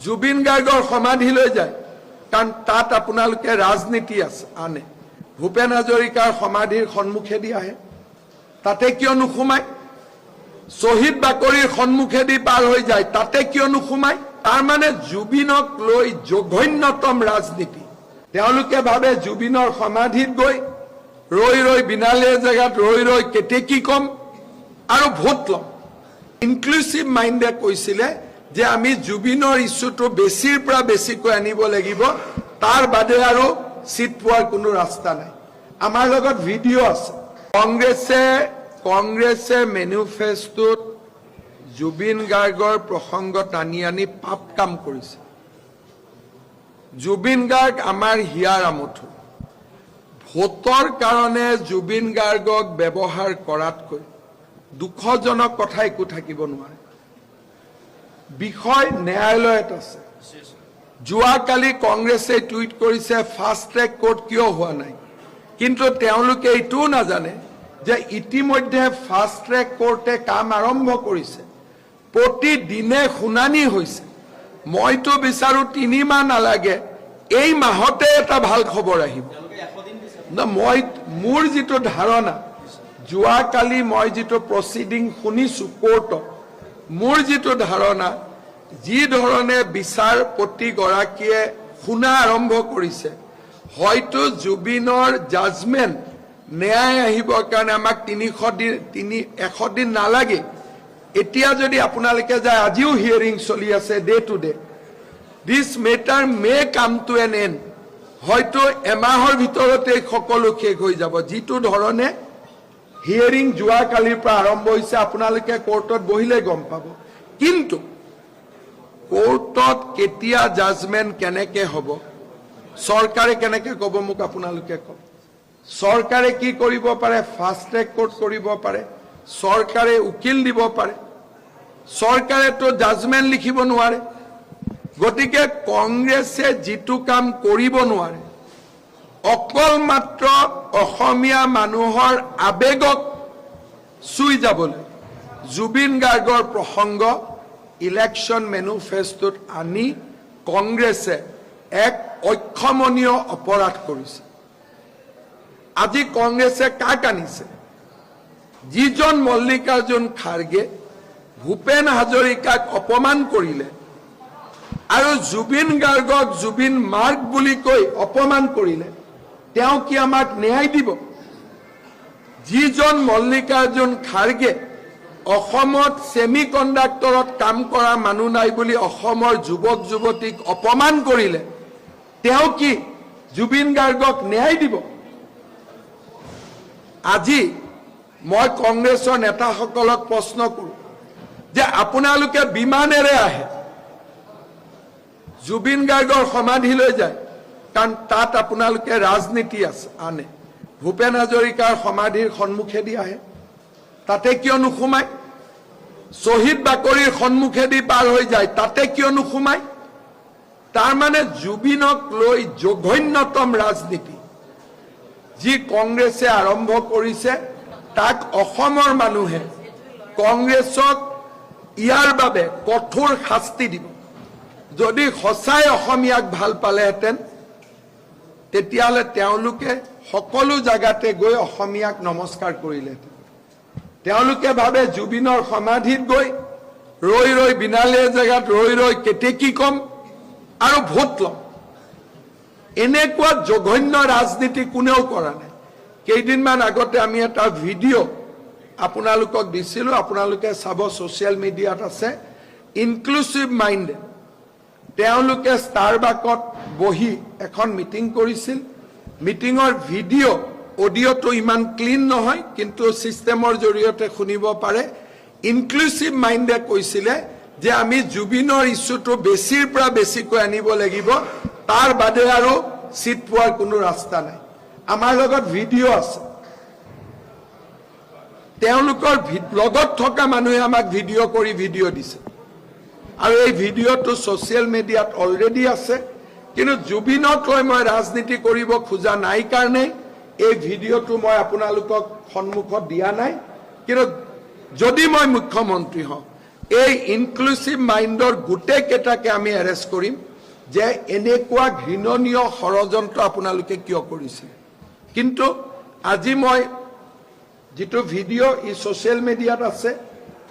জুবিন গাৰ্গৰ সমাধিলৈ যায় কাৰণ তাত আপোনালোকে ৰাজনীতি আছে আনে ভূপেন হাজৰিকাৰ সমাধিৰ সন্মুখেদি আহে তাতে কিয় নুখুমায় শহীদ বাকৰিৰ সন্মুখেদি পাৰ হৈ যায় তাতে কিয় নুখুমায় তাৰ মানে জুবিনক লৈ জঘন্যতম ৰাজনীতি তেওঁলোকে ভাবে জুবিনৰ সমাধিত গৈ ৰৈ বিনালে জেগাত ৰৈ কেতেকি কম আৰু ভোট লম ইনক্লুসিভ মাইন্ডে কৈছিলে যে আমি জুবিনৰ ইস্যুটো বেছিৰ পৰা বেছিকৈ আনিব লাগিব তাৰ বাদে আৰু সিট পোৱাৰ কোনো ৰাস্তা নাই আমাৰ লগত ভিডিও আছে কংগ্ৰেছে মেনিফেস্টোত জুবিন গাৰ্গৰ প্ৰসংগ টানি আনি পাপ কাম কৰিছে জুবিন গাৰ্গ আমাৰ হিয়াৰ আমঠু ভোটৰ কাৰণে জুবিন গাৰ্গক ব্যৱহাৰ কৰাতকৈ দুখজনক কথা একো থাকিব নোৱাৰে বিষয় ন্যায়ালয়ত আছে যোৱাকালি কংগ্ৰেছে টুইট কৰিছে ফাষ্ট ট্ৰেক কোৰ্ট কিয় হোৱা নাই কিন্তু তেওঁলোকে এইটো নাজানে যে ইতিমধ্যে ফাষ্ট ট্ৰেক কোৰ্টে কাম আৰম্ভ কৰিছে প্ৰতিদিনে শুনানি হৈছে মইতো বিচাৰো 3 মাহ নালাগে এই মাহতে এটা ভাল খবৰ আহিব মই মোৰ যেটো ধাৰণা যোৱাকালি মই যেটো প্ৰসিডিং শুনিছো কোৰ্টত মোৰ যেটো ধাৰণা যি ধৰণে বিচাৰপতি গৰাকীয়ে শুনা আৰম্ভ কৰিছে হয়তো জুবিনৰ জাজমেন্ট ন্যায় আহিবৰ কাৰণে আমাক 100 দিন নালাগে এতিয়া যদি আপোনালোকে যায় আজিও হিয়াৰিং চলি আছে day to day this matter may come to N and হয়তো এমাহৰ ভিতৰতে সকলো শেষ হৈ যাব যেটো ধৰণে হিয়াৰিং যোৱাকালিৰ পৰা আৰম্ভ হৈছে আপোনালোকে কোৰ্টত বহিলে গম পাব কিন্তু কোৰ্টত কেতিয়া জাজমেন্ট কেনেকে হ'ব চৰকাৰে কেনেকে ক'ব মোক আপোনালোকে কওক চৰকাৰে কি কৰিব পাৰে ফাষ্ট ট্ৰেক কোৰ্ট কৰিব পাৰে চৰকাৰে উকিল দিব পাৰে চৰকাৰে তো জাজমেন্ট লিখিব নোৱাৰে গতিকে কংগ্ৰেছে যেটো কাম কৰিব নোৱাৰে অকল মাত্ৰ অসমীয়া মানুহৰ আবেগক চুই যাবলৈ জুবিন গাৰ্গৰ প্ৰসংগ ইলেকশন মেনিফেস্টোত আনি কংগ্ৰেছে এক অক্ষমনীয় অপৰাধ কৰিছে আজি কংগ্ৰেছে কাক আনিছে যিজন মল্লিকাৰ্জুন খাৰগে ভূপেন হাজৰিকাক অপমান কৰিলে আৰু জুবিন গাৰ্গক জুবিন মাৰ্গ বুলি কৈ অপমান কৰিলে তেওঁ কি আমাক ন্যায় দিব যিজন মল্লিকাৰ্জুন খাৰগে অসমত সেমিকন্ডাক্টৰত কাম কৰা মানুহ নাই বুলি অসমৰ যুৱক যুৱতীক অপমান কৰিলে তেওঁ কি জুবিন গাৰ্গক ন্যায় দিব আজি মই কংগ্ৰেছৰ নেতাসকলক প্ৰশ্ন কৰো যে আপোনালোকে বিমানেৰে আহে জুবিন গাৰ্গৰ সমাধিলৈ যায় কাৰণ তাত আপোনালোকে ৰাজনীতি আছে আনে ভূপেন হাজৰিকাৰ সমাধিৰ সন্মুখেদি আহে তাতে কিয় নুখুমায় শহীদ বাকৰিৰ সন্মুখেদি পাৰ হৈ যায় তাতে কিয় নুখুমায় তাৰ মানে জুবিনক লৈ জঘন্যতম ৰাজনীতি যি কংগ্ৰেছে আৰম্ভ কৰিছে তাক অসমৰ মানুহে কংগ্ৰেছক ইয়াৰ বাবে কঠোৰ শাস্তি দিব যদি সঁচাই অসমীয়াক ভাল পালেহেঁতেন তেতিয়াহ'লে তেওঁলোকে সকলো জায়গাতে গৈ অসমীয়াক নমস্কাৰ কৰিলেহেঁতেন তেওঁলোকে ভাবে জুবিনৰ সমাধিত গৈ ৰৈ বিনালে জেগাত ৰৈ কেতেকি কম আৰু ভোট লম এনেকুৱা জঘন্য ৰাজনীতি কোনেও কৰা নাই কেইদিনমান আগতে আমি এটা ভিডিও আপোনালোকক দিছিলো আপোনালোকে চাব সোশ্যাল মিডিয়াত আছে ইনক্লুসিভ মাইন্ডে তেওঁলোকে ষ্টাৰবাকত বহি এখন মিটিং কৰিছিল মিটিঙৰ ভিডিও অডিওটো ইমান ক্লিন নহয় কিন্তু সিস্টেমৰ জৰিয়তে শুনিব পাৰে ইনক্লুসিভ মাইন্ডে কৈছিলে যে আমি জুবিনৰ ইস্যুটো বেছিৰ পৰা বেছিকৈ আনিব লাগিব তাৰ বাদে আৰু সিট পোৱাৰ কোনো ৰাস্তা নাই আমাৰ লগত ভিডিও আছে তেওঁলোকৰ লগত থকা মানুহে আমাক ভিডিও কৰি ভিডিও দিছে আৰু এই ভিডিওটো সোশ্যাল মিডিয়াত অলৰেডি আছে কিন্তু জুবিনক লৈ মই ৰাজনীতি কৰিব খোজা নাই কাৰণে এই ভিডিওটো মই আপোনালোকক সন্মুখত দিয়া নাই কিন্তু যদি মই মুখ্যমন্ত্ৰী হওঁ এই ইনক্লুসিভ মাইন্ডৰ গোটেইকেইটাকে আমি এৰেষ্ট কৰিম যে এনেকুৱা ঘৃণনীয় ষড়যন্ত্ৰ আপোনালোকে কিয় কৰিছে। কিন্তু আজি মই যেটো ভিডিঅ' ই ছ'চিয়েল মিডিয়াত আছে,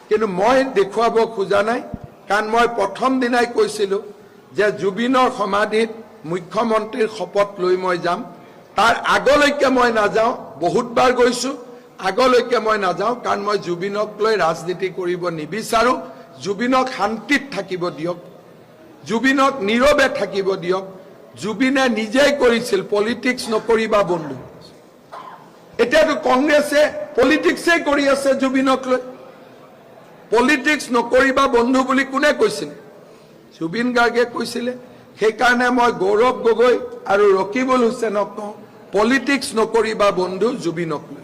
কিন্তু মই দেখুৱাব খোজা নাই, কাৰণ মই প্ৰথম দিনাই কৈছিলোঁ যে জুবিনৰ সমাধিত মুখ্যমন্ত্ৰীৰ শপত লৈ মই যাম। তাৰ আগলৈকে মই নাযাওঁ, বহুতবাৰ গৈছোঁ, আগলৈকে মই নাযাওঁ, কাৰণ মই জুবিনক লৈ ৰাজনীতি কৰিব নিবিচাৰোঁ। জুবিনক শান্তিত থাকিব দিয়ক, জুবিনক নীৰৱে থাকিব দিয়ক। জুবিনে নিজেই কৰিছিল পলিটিক্স নকৰিবা বন্ধু। এতিয়াতো কংগ্ৰেছে পলিটিক্সেই কৰি আছে জুবিনক লৈ। পলিটিক্স নকৰিবা বন্ধু বুলি কোনে কৈছিল? জুবিন গাৰ্গে কৈছিলে। সেইকাৰণে মই গৌৰৱ গগৈ আৰু ৰকিবুল হুছেইনক কওঁ, পলিটিক্স নকৰিবা বন্ধু জুবিনক লৈ।